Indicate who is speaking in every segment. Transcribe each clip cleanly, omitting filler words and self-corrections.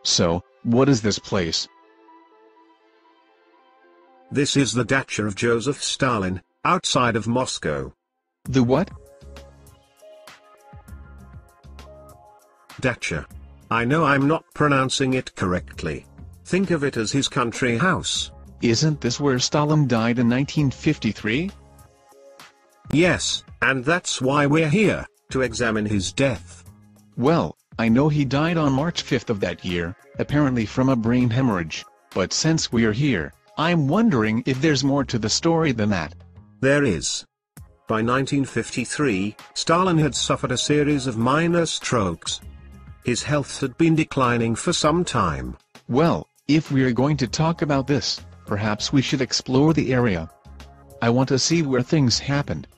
Speaker 1: So, what is this place?
Speaker 2: This is the dacha of Joseph Stalin, outside of Moscow.
Speaker 1: The what?
Speaker 2: Dacha. I know I'm not pronouncing it correctly. Think of it as his country house.
Speaker 1: Isn't this where Stalin died in 1953?
Speaker 2: Yes, and that's why we're here, to examine his death.
Speaker 1: Well, I know he died on March 5th of that year, apparently from a brain hemorrhage, but since we're here, I'm wondering if there's more to the story than that.
Speaker 2: There is. By 1953, Stalin had suffered a series of minor strokes. His health had been declining for some time.
Speaker 1: Well, if we're going to talk about this, perhaps we should explore the area. I want to see where things happened.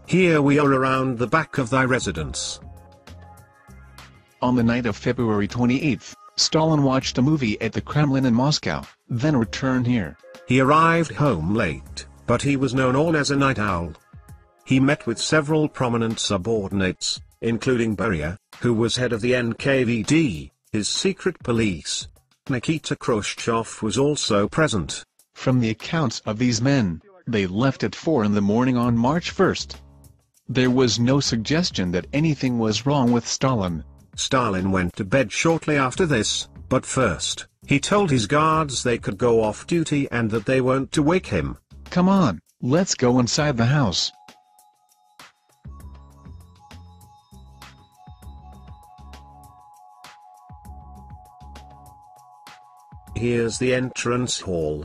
Speaker 2: Here we are around the back of thy residence.
Speaker 1: On the night of February 28th, Stalin watched a movie at the Kremlin in Moscow, then returned here.
Speaker 2: He arrived home late, but he was known as a night owl. He met with several prominent subordinates, including Beria, who was head of the NKVD, his secret police. Nikita Khrushchev was also present.
Speaker 1: From the accounts of these men, they left at 4 in the morning on March 1st. There was no suggestion that anything was wrong with Stalin.
Speaker 2: Stalin went to bed shortly after this, but first, he told his guards they could go off duty and that they weren't to wake him.
Speaker 1: Come on, let's go inside the house.
Speaker 2: Here's the entrance hall.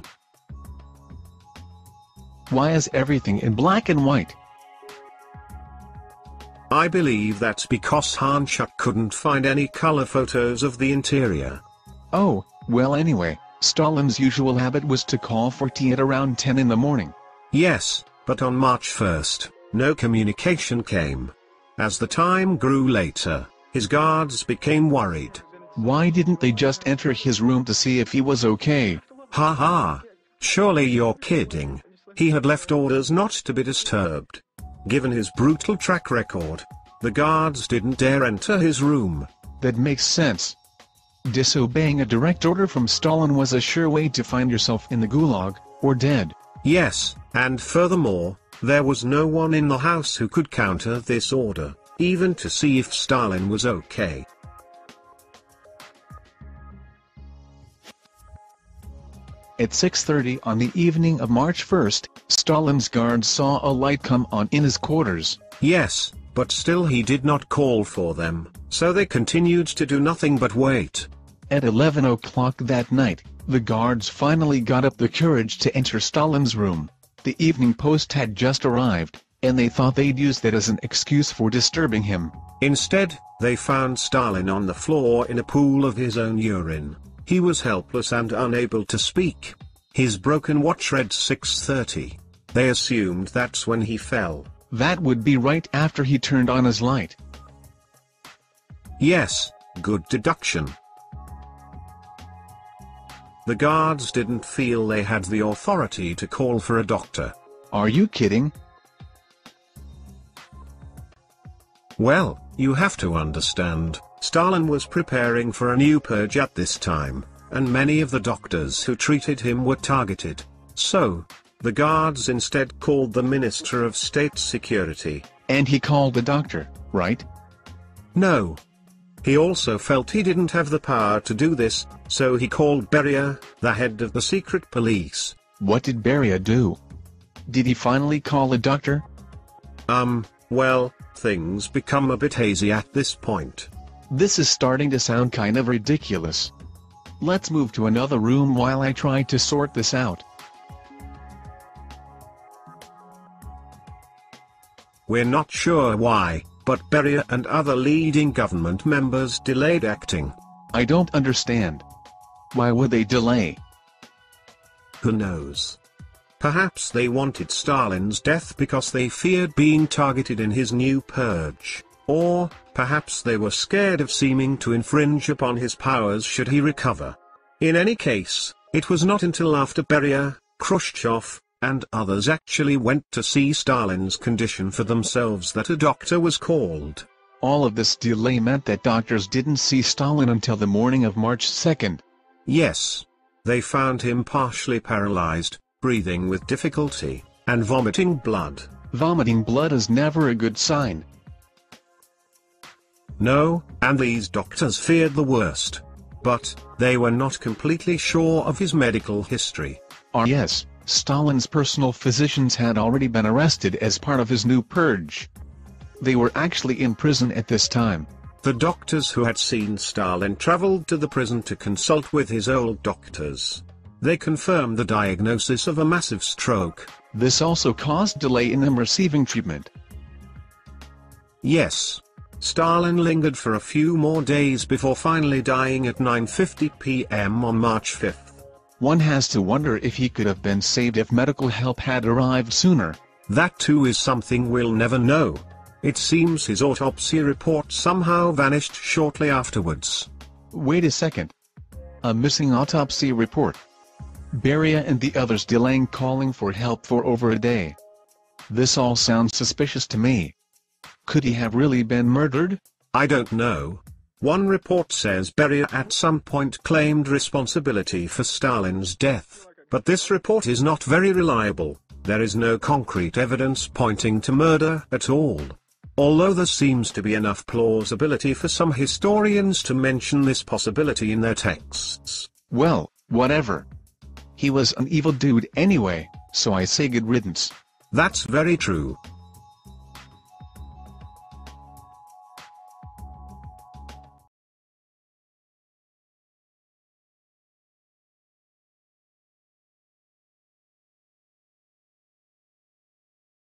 Speaker 1: Why is everything in black and white?
Speaker 2: I believe that's because Hanchuk couldn't find any color photos of the interior.
Speaker 1: Oh, well anyway, Stalin's usual habit was to call for tea at around 10 in the morning.
Speaker 2: Yes, but on March 1st, no communication came. As the time grew later, his guards became worried.
Speaker 1: Why didn't they just enter his room to see if he was okay?
Speaker 2: Ha ha! Surely you're kidding. He had left orders not to be disturbed. Given his brutal track record, the guards didn't dare enter his room.
Speaker 1: That makes sense. Disobeying a direct order from Stalin was a sure way to find yourself in the gulag, or dead.
Speaker 2: Yes, and furthermore, there was no one in the house who could counter this order, even to see if Stalin was okay.
Speaker 1: At 6:30 on the evening of March 1st, Stalin's guards saw a light come on in his quarters.
Speaker 2: Yes, but still he did not call for them, so they continued to do nothing but wait.
Speaker 1: At 11 o'clock that night, the guards finally got up the courage to enter Stalin's room. The evening post had just arrived, and they thought they'd use that as an excuse for disturbing him.
Speaker 2: Instead, they found Stalin on the floor in a pool of his own urine. He was helpless and unable to speak. His broken watch read 6:30. They assumed that's when he fell.
Speaker 1: That would be right after he turned on his light.
Speaker 2: Yes, good deduction. The guards didn't feel they had the authority to call for a doctor.
Speaker 1: Are you kidding?
Speaker 2: Well, you have to understand, Stalin was preparing for a new purge at this time, and many of the doctors who treated him were targeted. So, the guards instead called the Minister of State Security.
Speaker 1: And he called the doctor, right?
Speaker 2: No. He also felt he didn't have the power to do this, so he called Beria, the head of the secret police.
Speaker 1: What did Beria do? Did he finally call a doctor?
Speaker 2: Well, things become a bit hazy at this point.
Speaker 1: This is starting to sound kind of ridiculous. Let's move to another room while I try to sort this out.
Speaker 2: We're not sure why, but Beria and other leading government members delayed acting.
Speaker 1: I don't understand. Why would they delay?
Speaker 2: Who knows? Perhaps they wanted Stalin's death because they feared being targeted in his new purge. Or, perhaps they were scared of seeming to infringe upon his powers should he recover. In any case, it was not until after Beria, Khrushchev, and others actually went to see Stalin's condition for themselves that a doctor was called.
Speaker 1: All of this delay meant that doctors didn't see Stalin until the morning of March 2nd.
Speaker 2: Yes. They found him partially paralyzed, breathing with difficulty, and vomiting blood.
Speaker 1: Vomiting blood is never a good sign.
Speaker 2: No, and these doctors feared the worst. But, they were not completely sure of his medical history.
Speaker 1: Yes, Stalin's personal physicians had already been arrested as part of his new purge. They were actually in prison at this time.
Speaker 2: The doctors who had seen Stalin traveled to the prison to consult with his old doctors. They confirmed the diagnosis of a massive stroke.
Speaker 1: This also caused delay in him receiving treatment.
Speaker 2: Yes. Stalin lingered for a few more days before finally dying at 9:50 p.m. on March 5th.
Speaker 1: One has to wonder if he could have been saved if medical help had arrived sooner.
Speaker 2: That too is something we'll never know. It seems his autopsy report somehow vanished shortly afterwards.
Speaker 1: Wait a second. A missing autopsy report. Beria and the others delaying calling for help for over a day. This all sounds suspicious to me. Could he have really been murdered?
Speaker 2: I don't know. One report says Beria at some point claimed responsibility for Stalin's death, but this report is not very reliable. There is no concrete evidence pointing to murder at all. Although there seems to be enough plausibility for some historians to mention this possibility in their texts.
Speaker 1: Well, whatever. He was an evil dude anyway, so I say good riddance.
Speaker 2: That's very true.